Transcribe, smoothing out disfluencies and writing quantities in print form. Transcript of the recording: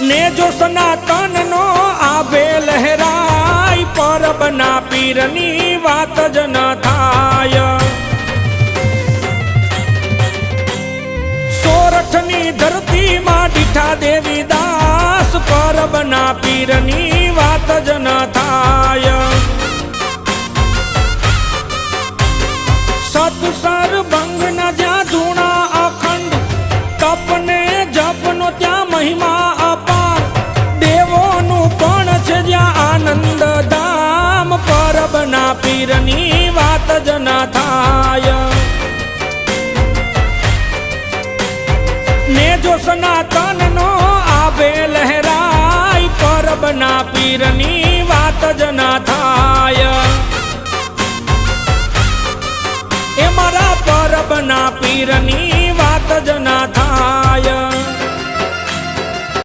ने जो सनातन नो आभे लहराय परबना पीरनी वात ज न थाय। सोरठनी धरती मां डीठा देवी दास परबना पीरनी वात ज न थाय। सतसर भंग न ज्या धूणा अखंड तपने जपनो त्या महिमा अपार। देवोनु पण छे ज्या आनंद धाम परबना पीरनी वात ज न थाय। ने जो सनातन नो आभे लहराय परबना पीरनी वात ज न थाय। ए मारा परबना पीरनी